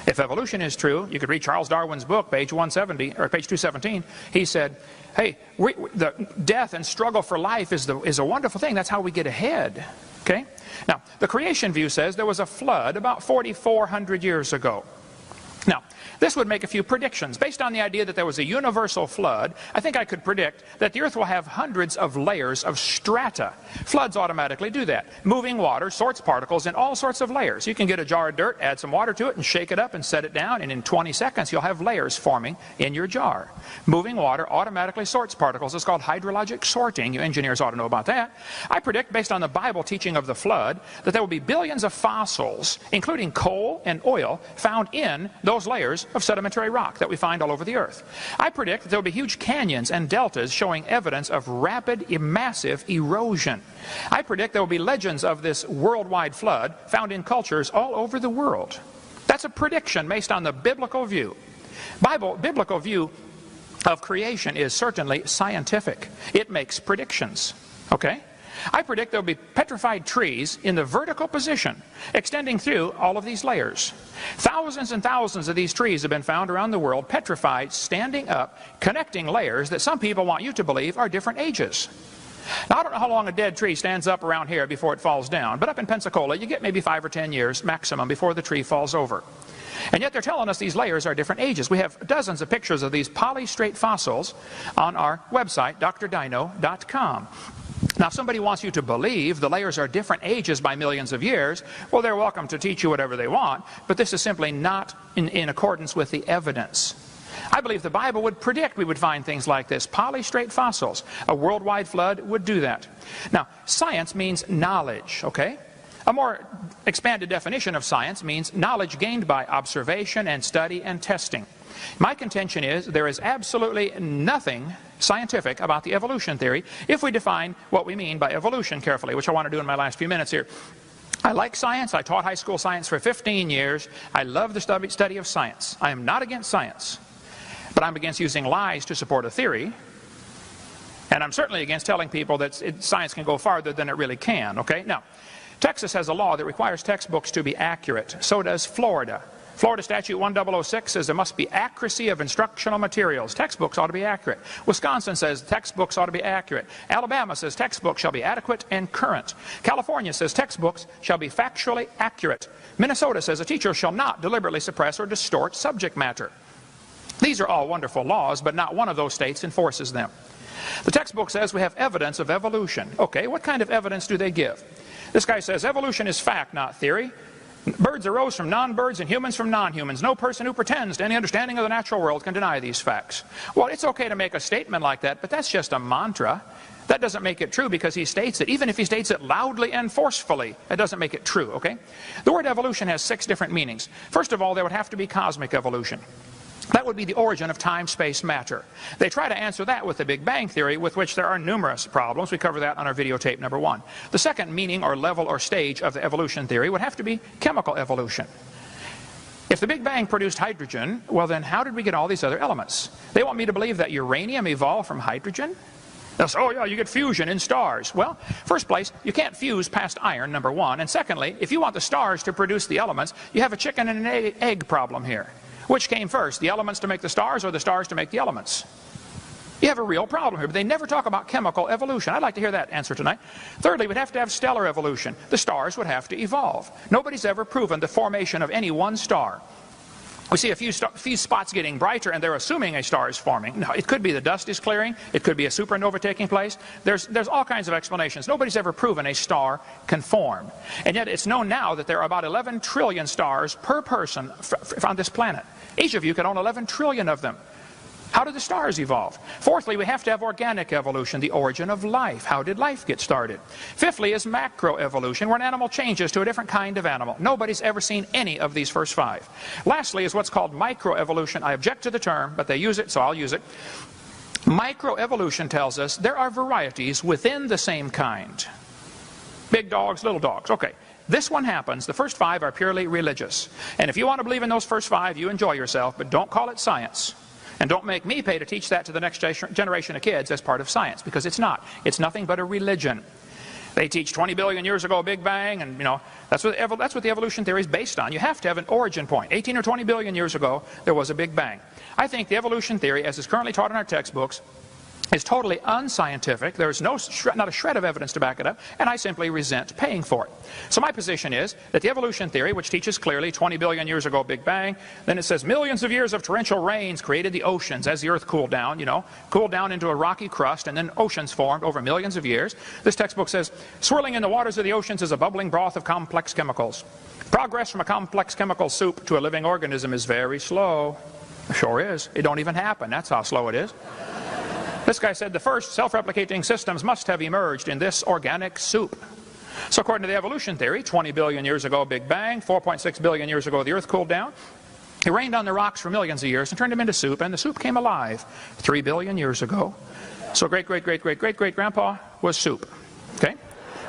If evolution is true, you could read Charles Darwin's book, page 170, or page 217. He said, hey, the death and struggle for life is a wonderful thing. That's how we get ahead. Okay? Now, the creation view says there was a flood about 4,400 years ago. Now, this would make a few predictions. Based on the idea that there was a universal flood, I think I could predict that the earth will have hundreds of layers of strata. Floods automatically do that. Moving water sorts particles in all sorts of layers. You can get a jar of dirt, add some water to it, and shake it up and set it down, and in 20 seconds you'll have layers forming in your jar. Moving water automatically sorts particles. It's called hydrologic sorting. You engineers ought to know about that. I predict, based on the Bible teaching of the flood, that there will be billions of fossils, including coal and oil, found in those layers of sedimentary rock that we find all over the earth. I predict that there will be huge canyons and deltas showing evidence of rapid, massive erosion. I predict there will be legends of this worldwide flood found in cultures all over the world. That's a prediction based on the biblical view. Biblical view of creation is certainly scientific. It makes predictions. Okay? I predict there will be petrified trees in the vertical position, extending through all of these layers. Thousands and thousands of these trees have been found around the world, petrified, standing up, connecting layers that some people want you to believe are different ages. Now, I don't know how long a dead tree stands up around here before it falls down, but up in Pensacola, you get maybe 5 or 10 years maximum before the tree falls over. And yet they're telling us these layers are different ages. We have dozens of pictures of these polystrate fossils on our website, drdino.com. Now, if somebody wants you to believe the layers are different ages by millions of years, well, they're welcome to teach you whatever they want, but this is simply not in accordance with the evidence. I believe the Bible would predict we would find things like this. Polystrate fossils. A worldwide flood would do that. Now, science means knowledge, okay? A more expanded definition of science means knowledge gained by observation and study and testing. My contention is there is absolutely nothing scientific about the evolution theory if we define what we mean by evolution carefully, which I want to do in my last few minutes here. I like science. I taught high school science for 15 years. I love the study of science. I am not against science, but I'm against using lies to support a theory. And I'm certainly against telling people that science can go farther than it really can. Okay? Now, Texas has a law that requires textbooks to be accurate. So does Florida. Florida Statute 1006 says there must be accuracy of instructional materials. Textbooks ought to be accurate. Wisconsin says textbooks ought to be accurate. Alabama says textbooks shall be adequate and current. California says textbooks shall be factually accurate. Minnesota says a teacher shall not deliberately suppress or distort subject matter. These are all wonderful laws, but not one of those states enforces them. The textbook says we have evidence of evolution. Okay, what kind of evidence do they give? This guy says evolution is fact, not theory. Birds arose from non-birds and humans from non-humans. No person who pretends to any understanding of the natural world can deny these facts. Well, it's okay to make a statement like that, but that's just a mantra. That doesn't make it true because he states it. Even if he states it loudly and forcefully, it doesn't make it true, okay? The word evolution has 6 different meanings. First of all, there would have to be cosmic evolution. That would be the origin of time, space, matter. They try to answer that with the Big Bang Theory, with which there are numerous problems. We cover that on our videotape number 1. The second meaning or level or stage of the evolution theory would have to be chemical evolution. If the Big Bang produced hydrogen, well then how did we get all these other elements? They want me to believe that uranium evolved from hydrogen? They'll say, oh yeah, you get fusion in stars. Well, first place, you can't fuse past iron, number 1. And secondly, if you want the stars to produce the elements, you have a chicken and an egg problem here. Which came first, the elements to make the stars or the stars to make the elements? You have a real problem here, but they never talk about chemical evolution. I'd like to hear that answer tonight. Thirdly, we'd have to have stellar evolution. The stars would have to evolve. Nobody's ever proven the formation of any one star. We see a few spots getting brighter and they're assuming a star is forming. No, it could be the dust is clearing. It could be a supernova taking place. There's all kinds of explanations. Nobody's ever proven a star can form. And yet it's known now that there are about 11 trillion stars per person on this planet. Each of you can own 11 trillion of them. How did the stars evolve? Fourthly, we have to have organic evolution, the origin of life. How did life get started? Fifthly is macroevolution, where an animal changes to a different kind of animal. Nobody's ever seen any of these first 5. Lastly is what's called microevolution. I object to the term, but they use it, so I'll use it. Microevolution tells us there are varieties within the same kind. Big dogs, little dogs. Okay. This one happens. The first 5 are purely religious. And if you want to believe in those first 5, you enjoy yourself, but don't call it science. And don't make me pay to teach that to the next generation of kids as part of science, because it's not. It's nothing but a religion. They teach 20 billion years ago Big Bang, and that's what the evolution theory is based on. You have to have an origin point. 18 or 20 billion years ago, there was a Big Bang. I think the evolution theory, as is currently taught in our textbooks, is totally unscientific. There's not a shred of evidence to back it up, and I simply resent paying for it. So my position is that the evolution theory, which teaches clearly 20 billion years ago Big Bang, then it says millions of years of torrential rains created the oceans as the earth cooled down, cooled down into a rocky crust, and then oceans formed over millions of years. This textbook says, swirling in the waters of the oceans is a bubbling broth of complex chemicals. Progress from a complex chemical soup to a living organism is very slow. Sure is. It don't even happen. That's how slow it is. This guy said the first self-replicating systems must have emerged in this organic soup. So according to the evolution theory, 20 billion years ago Big Bang, 4.6 billion years ago the earth cooled down. It rained on the rocks for millions of years and turned them into soup, and the soup came alive 3 billion years ago. So great-great-great-great-great-great-grandpa was soup. Okay?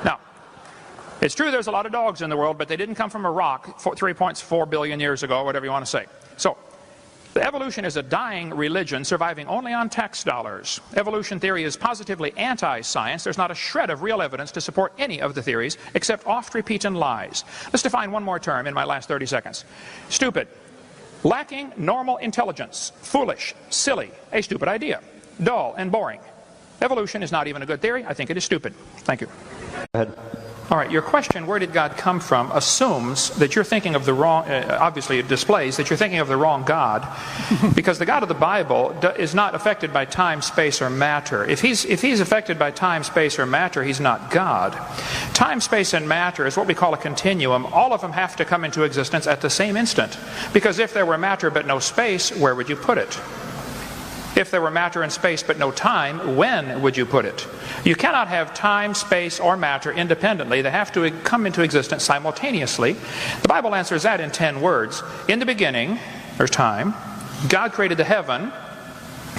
Now, it's true there's a lot of dogs in the world, but they didn't come from a rock 3.4 billion years ago, whatever you want to say. So, the evolution is a dying religion surviving only on tax dollars. Evolution theory is positively anti-science. There's not a shred of real evidence to support any of the theories except oft-repeated lies. Let's define one more term in my last 30 seconds. Stupid. Lacking normal intelligence. Foolish. Silly. A stupid idea. Dull and boring. Evolution is not even a good theory. I think it is stupid. Thank you. Go ahead. All right, your question, where did God come from, assumes that you're thinking of the wrong, obviously it displays that you're thinking of the wrong God, because the God of the Bible is not affected by time, space, or matter. If he's affected by time, space, or matter, he's not God. Time, space, and matter is what we call a continuum. All of them have to come into existence at the same instant, because if there were matter but no space, where would you put it? If there were matter and space but no time, when would you put it? You cannot have time, space, or matter independently. They have to come into existence simultaneously. The Bible answers that in 10 words. In the beginning, there's time. God created the heaven,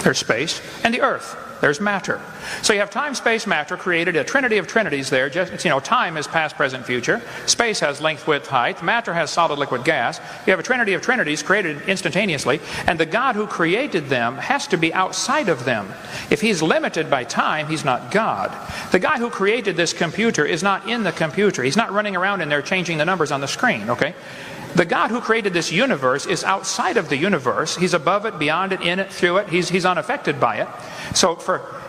there's space, and the earth, there's matter. So you have time, space, matter, created a trinity of trinities there. Just, time is past, present, future. Space has length, width, height. Matter has solid, liquid, gas. You have a trinity of trinities created instantaneously. And the God who created them has to be outside of them. If he's limited by time, he's not God. The guy who created this computer is not in the computer. He's not running around in there changing the numbers on the screen, okay? The God who created this universe is outside of the universe. He's above it, beyond it, in it, through it. He's unaffected by it. So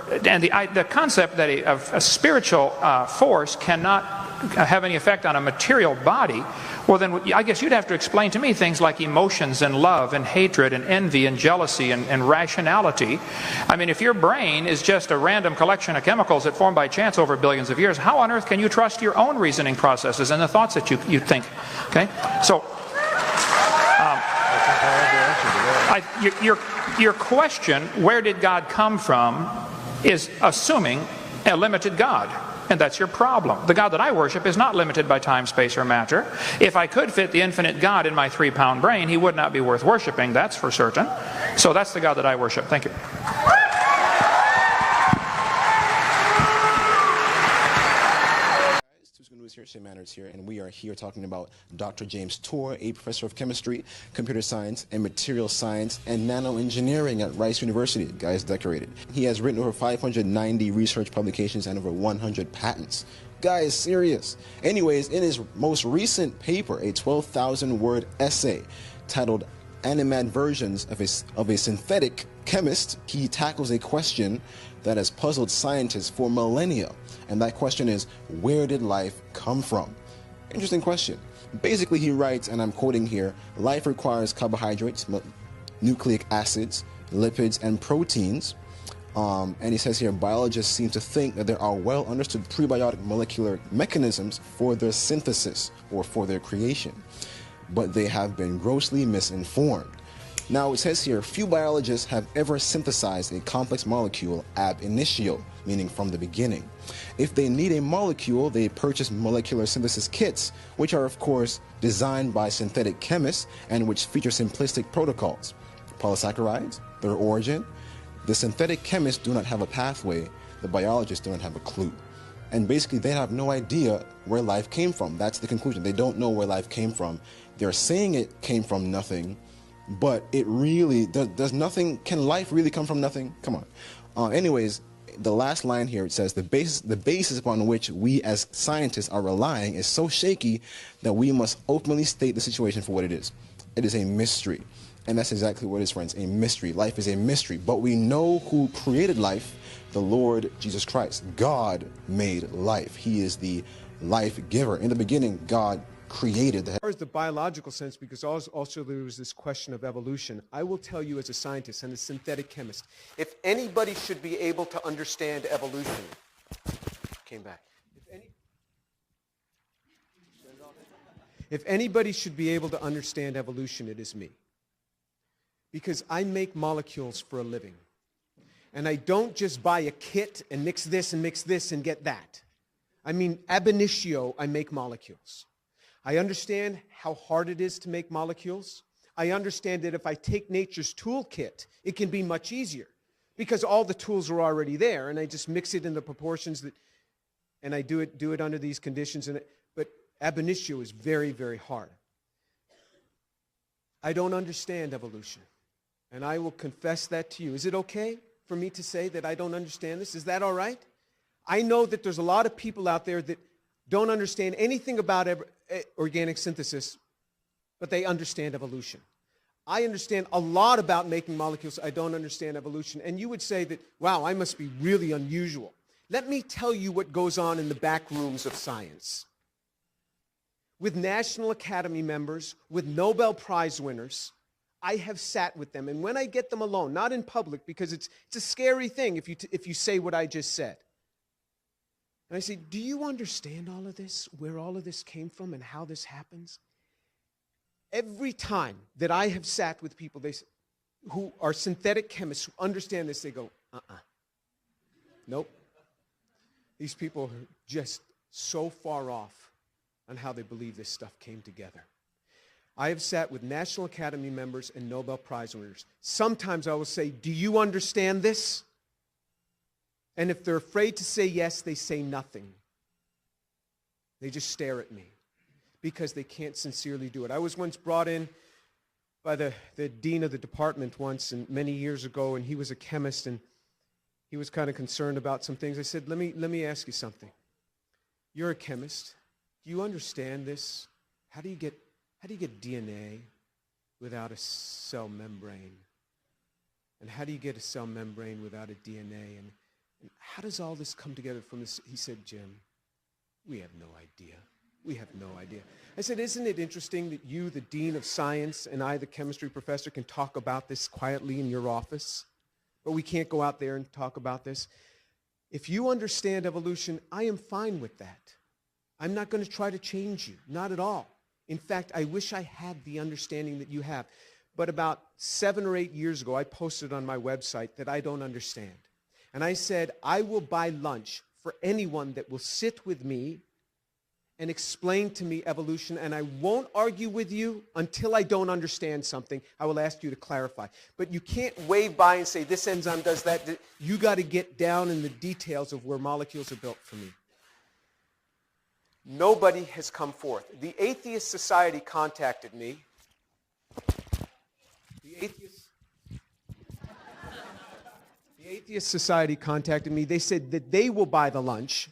the concept that a spiritual force cannot have any effect on a material body, well then I guess you'd have to explain to me things like emotions and love and hatred and envy and jealousy and rationality. I mean, if your brain is just a random collection of chemicals that form by chance over billions of years, how on earth can you trust your own reasoning processes and the thoughts that you think? Okay, so your question, where did God come from, is assuming a limited God. And that's your problem. The God that I worship is not limited by time, space, or matter. If I could fit the infinite God in my 3-pound brain, he would not be worth worshiping, that's for certain. So that's the God that I worship. Thank you. St. Manners here, and we are here talking about Dr. James Tour, a professor of chemistry, computer science, and material science, and nanoengineering at Rice University. The guy is decorated. He has written over 590 research publications and over 100 patents. Guy is serious. Anyways, in his most recent paper, a 12,000-word essay titled Animadversions of a Synthetic Chemist, he tackles a question that has puzzled scientists for millennia. And that question is, where did life come from? Interesting question. Basically, he writes, and I'm quoting here, life requires carbohydrates, nucleic acids, lipids, and proteins. And he says here, biologists seem to think that there are well understood prebiotic molecular mechanisms for their synthesis or for their creation, but they have been grossly misinformed. Now, it says here, few biologists have ever synthesized a complex molecule ab initio, meaning from the beginning. If they need a molecule, they purchase molecular synthesis kits, which are, of course, designed by synthetic chemists and which feature simplistic protocols. Polysaccharides, their origin. The synthetic chemists do not have a pathway. The biologists do not have a clue. And basically, they have no idea where life came from. That's the conclusion. They don't know where life came from. They're saying it came from nothing, but it really does nothing. Can life really come from nothing? Come on. Anyways, the last line here, it says, the basis upon which we as scientists are relying is so shaky that we must openly state the situation for what it is. It is a mystery. And that's exactly what it is, friends, a mystery. Life is a mystery. But we know who created life, the Lord Jesus Christ. God made life. He is the life giver. In the beginning, God created the... As far as the biological sense, because also there was this question of evolution, I will tell you as a scientist and a synthetic chemist, if anybody should be able to understand evolution, came back. If anybody should be able to understand evolution, it is me. Because I make molecules for a living. And I don't just buy a kit and mix this and get that. I mean, ab initio, I make molecules. I understand how hard it is to make molecules. I understand that if I take nature's toolkit, it can be much easier because all the tools are already there, and I just mix it in the proportions that, and I do it under these conditions. But ab initio is very, very hard. I don't understand evolution, and I will confess that to you. Is it okay for me to say that I don't understand this? Is that all right? I know that there's a lot of people out there that don't understand anything about organic synthesis, but they understand evolution. I understand a lot about making molecules. I don't understand evolution. And you would say that, wow, I must be really unusual. Let me tell you what goes on in the back rooms of science. With National Academy members, with Nobel Prize winners, I have sat with them. And when I get them alone, not in public, because it's a scary thing if you say what I just said. And I say, do you understand all of this, where all of this came from and how this happens? Every time that I have sat with people who are synthetic chemists who understand this, they go, nope. These people are just so far off on how they believe this stuff came together. I have sat with National Academy members and Nobel Prize winners. Sometimes I will say, do you understand this? And if they're afraid to say yes, they say nothing. They just stare at me because they can't sincerely do it. I was once brought in by the dean of the department once, and many years ago, and he was a chemist, and he was kind of concerned about some things. I said, let me ask you something. You're a chemist. Do you understand this? How do you get DNA without a cell membrane? And how do you get a cell membrane without a DNA? And how does all this come together from this? He said, Jim, we have no idea. We have no idea. I said, isn't it interesting that you, the dean of science, and I, the chemistry professor, can talk about this quietly in your office, but we can't go out there and talk about this? If you understand evolution, I am fine with that. I'm not going to try to change you, not at all. In fact, I wish I had the understanding that you have. But about 7 or 8 years ago, I posted on my website that I don't understand. And I said, I will buy lunch for anyone that will sit with me and explain to me evolution, and I won't argue with you until I don't understand something. I will ask you to clarify. But you can't wave by and say, this enzyme does that. You got to get down in the details of where molecules are built for me. Nobody has come forth. The Atheist Society contacted me. The Atheist Society contacted me. They said that they will buy the lunch.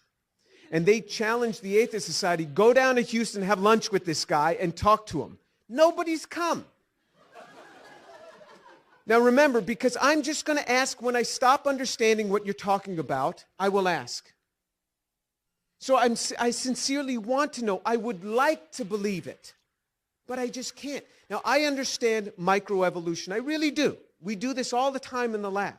And they challenged the Atheist Society, go down to Houston, have lunch with this guy, and talk to him. Nobody's come. Now remember, because I'm just going to ask when I stop understanding what you're talking about, I will ask. So I sincerely want to know. I would like to believe it, but I just can't. Now, I understand microevolution. I really do. We do this all the time in the lab.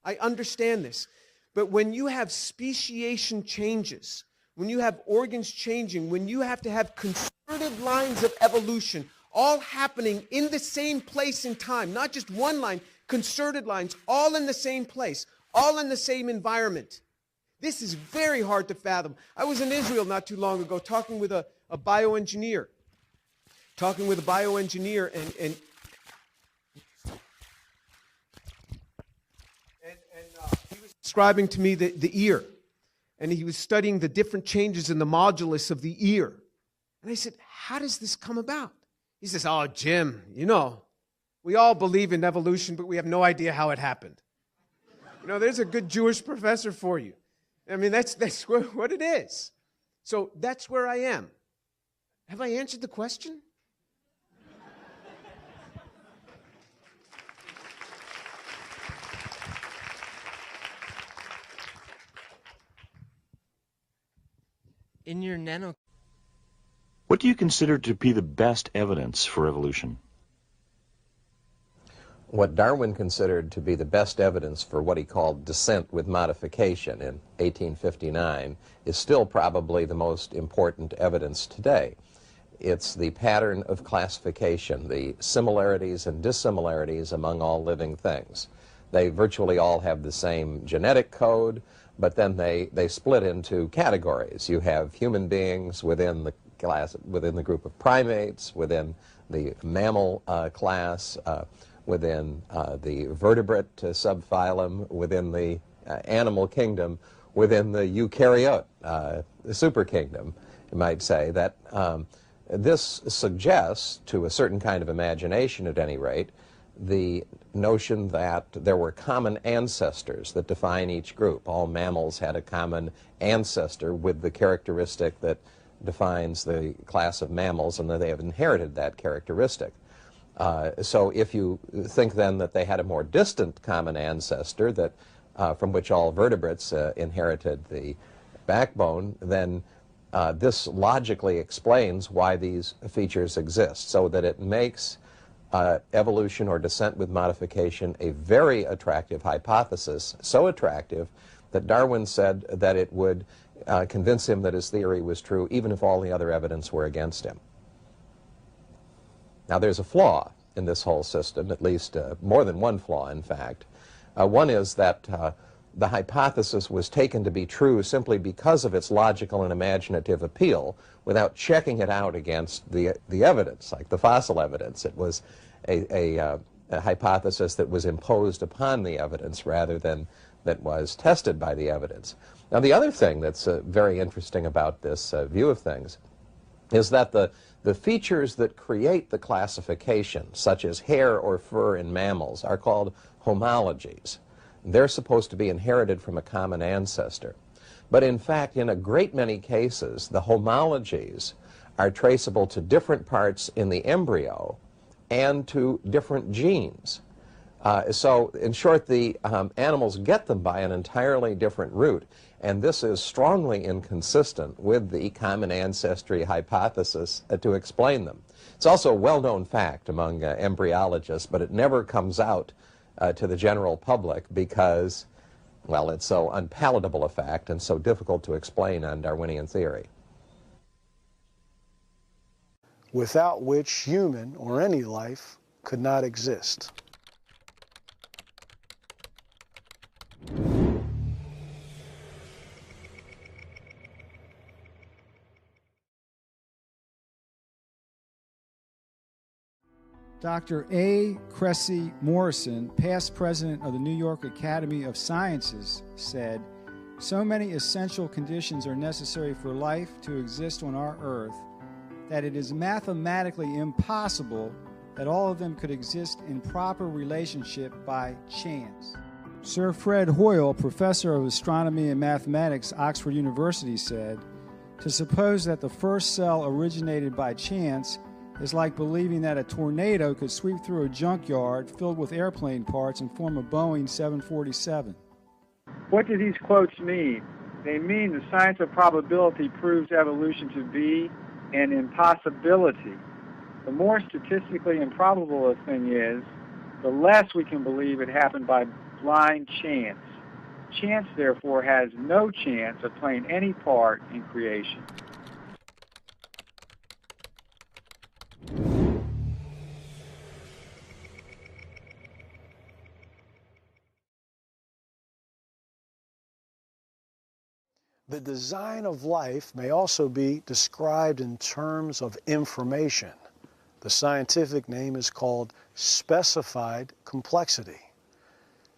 I understand this. But when you have speciation changes, when you have organs changing, when you have to have concerted lines of evolution all happening in the same place in time, not just one line, concerted lines, all in the same place, all in the same environment. This is very hard to fathom. I was in Israel not too long ago talking with a bioengineer. And he was describing to me the ear. And he was studying the different changes in the modulus of the ear. And I said, how does this come about? He says, oh, Jim, we all believe in evolution, but we have no idea how it happened. You know, there's a good Jewish professor for you. I mean, that's what it is. So that's where I am. Have I answered the question? In your nano... What do you consider to be the best evidence for evolution? What Darwin considered to be the best evidence for what he called descent with modification in 1859 is still probably the most important evidence today. It's the pattern of classification, the similarities and dissimilarities among all living things. They virtually all have the same genetic code, but then they split into categories. You have human beings within the class, within the group of primates, within the mammal class, within the vertebrate subphylum, within the animal kingdom, within the eukaryote superkingdom, you might say, that this suggests, to a certain kind of imagination at any rate, the notion that there were common ancestors that define each group. All mammals had a common ancestor with the characteristic that defines the class of mammals, and that they have inherited that characteristic. So if you think then that they had a more distant common ancestor that from which all vertebrates inherited the backbone, then this logically explains why these features exist, so that it makes evolution or descent with modification a very attractive hypothesis, so attractive that Darwin said that it would convince him that his theory was true even if all the other evidence were against him. Now, there's a flaw in this whole system, at least more than one flaw, in fact. One is that the hypothesis was taken to be true simply because of its logical and imaginative appeal without checking it out against the evidence, like the fossil evidence. It was a hypothesis that was imposed upon the evidence rather than that was tested by the evidence. Now, the other thing that's very interesting about this view of things is that the features that create the classification, such as hair or fur in mammals, are called homologies. They're supposed to be inherited from a common ancestor. But in fact, in a great many cases, the homologies are traceable to different parts in the embryo and to different genes. So, in short, the animals get them by an entirely different route, and this is strongly inconsistent with the common ancestry hypothesis to explain them. It's also a well-known fact among embryologists, but it never comes out to the general public because, well, it's so unpalatable a fact and so difficult to explain on Darwinian theory. Without which human or any life could not exist. Dr. A. Cressy Morrison, past president of the New York Academy of Sciences, said, "So many essential conditions are necessary for life to exist on our earth that it is mathematically impossible that all of them could exist in proper relationship by chance." Sir Fred Hoyle, professor of astronomy and mathematics, Oxford University, said, "To suppose that the first cell originated by chance is like believing that a tornado could sweep through a junkyard filled with airplane parts and form a Boeing 747. What do these quotes mean? They mean the science of probability proves evolution to be an impossibility. The more statistically improbable a thing is, the less we can believe it happened by blind chance. Chance, therefore, has no chance of playing any part in creation. The design of life may also be described in terms of information. The scientific name is called specified complexity.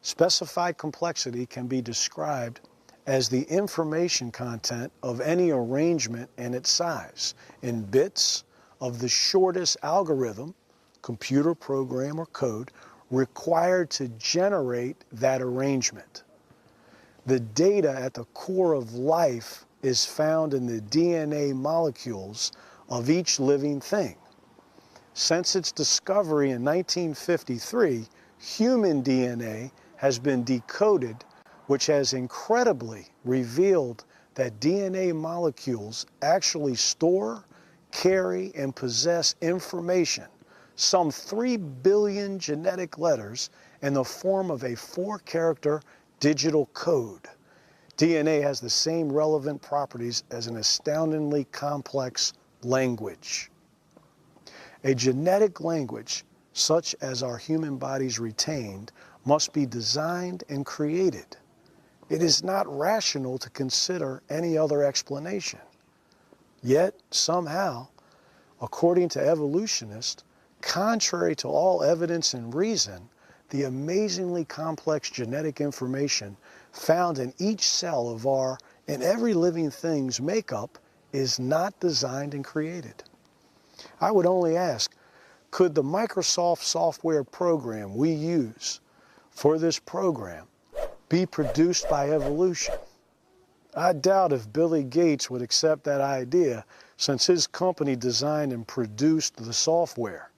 Specified complexity can be described as the information content of any arrangement and its size in bits of the shortest algorithm, computer program, or code required to generate that arrangement. The data at the core of life is found in the DNA molecules of each living thing. Since its discovery in 1953, human DNA has been decoded, which has incredibly revealed that DNA molecules actually store, carry, and possess information, some 3 billion genetic letters, in the form of a 4-character digital code. DNA has the same relevant properties as an astoundingly complex language. A genetic language, such as our human bodies retained, must be designed and created. It is not rational to consider any other explanation. Yet, somehow, according to evolutionists, contrary to all evidence and reason, the amazingly complex genetic information found in each cell of our and every living thing's makeup is not designed and created. I would only ask, could the Microsoft software program we use for this program be produced by evolution? I doubt if Billy Gates would accept that idea, since his company designed and produced the software.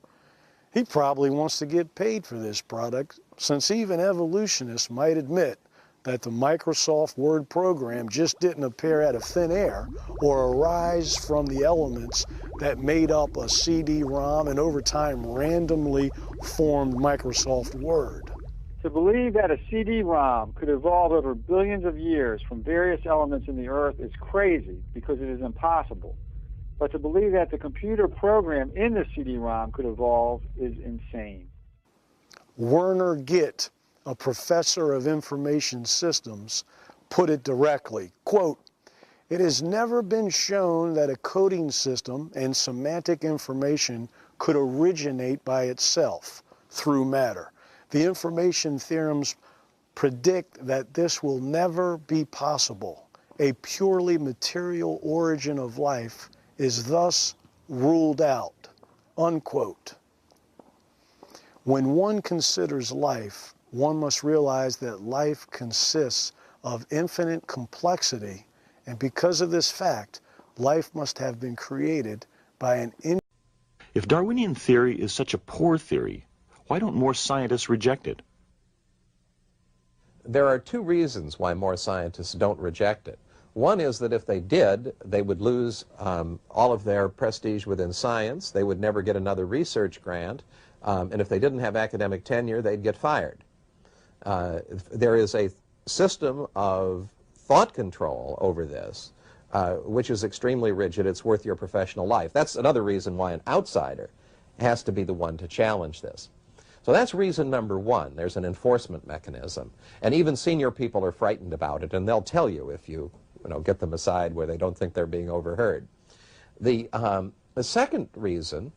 He probably wants to get paid for this product, since even evolutionists might admit that the Microsoft Word program just didn't appear out of thin air or arise from the elements that made up a CD-ROM and over time randomly formed Microsoft Word. To believe that a CD-ROM could evolve over billions of years from various elements in the earth is crazy, because it is impossible. But to believe that the computer program in the CD-ROM could evolve is insane. Werner Gitt, a professor of information systems, put it directly, quote, "It has never been shown that a coding system and semantic information could originate by itself through matter. The information theorems predict that this will never be possible. A purely material origin of life is thus ruled out," unquote. When one considers life, one must realize that life consists of infinite complexity, and because of this fact, life must have been created by an If Darwinian theory is such a poor theory, why don't more scientists reject it? There are two reasons why more scientists don't reject it. One is that if they did, they would lose all of their prestige within science. They would never get another research grant. And if they didn't have academic tenure, they'd get fired. There is a system of thought control over this, which is extremely rigid. It's worth your professional life. That's another reason why an outsider has to be the one to challenge this. So that's reason number one. There's an enforcement mechanism. And even senior people are frightened about it, and they'll tell you if you get them aside where they don't think they're being overheard. The second reason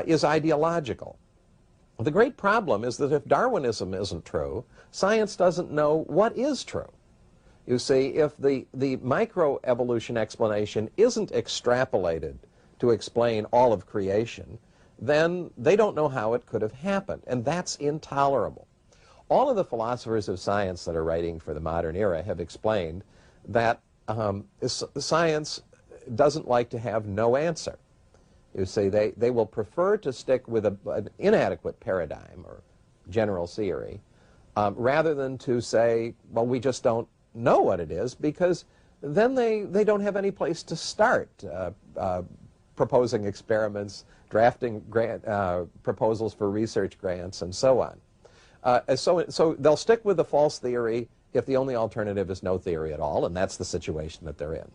is ideological. The great problem is that if Darwinism isn't true, science doesn't know what is true. You see, if the microevolution explanation isn't extrapolated to explain all of creation, then they don't know how it could have happened, and that's intolerable. All of the philosophers of science that are writing for the modern era have explained that science doesn't like to have no answer. You see, they will prefer to stick with an inadequate paradigm or general theory rather than to say, well, we just don't know what it is, because then they don't have any place to start proposing experiments, drafting proposals for research grants, and so on. So they'll stick with the false theory if the only alternative is no theory at all, and that's the situation that they're in.